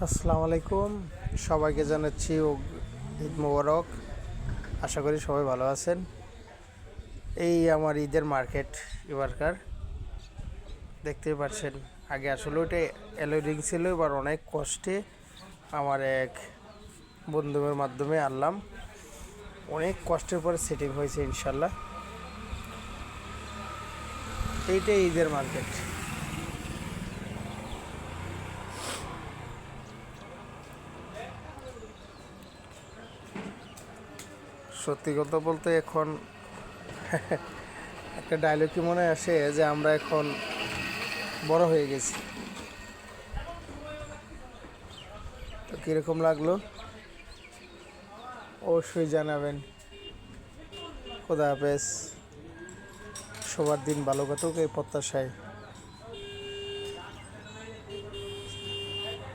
আসসালামু আলাইকুম, সবাইকে জানাচ্ছি ঈদ মোবারক। আশা করি সবাই ভালো আছেন। এই আমার ঈদের মার্কেট এবারকার দেখতেই পাচ্ছেন। আগে আসলে ওইটা অ্যালোডিং ছিল, এবার অনেক কষ্টে আমার এক বন্ধুদের মাধ্যমে আনলাম। অনেক কষ্টের পরে সেটিং হয়েছে ইনশাল্লাহ। এইটাই ঈদের মার্কেট। সত্যি কথা বলতে এখন একটা ডায়লগই মনে আসে যে আমরা এখন বড় হয়ে গেছি। তো কীরকম লাগলো অবশ্যই জানাবেন। খোদা হাফেজ, সবার দিন ভালো কাটুক এই প্রত্যাশায়।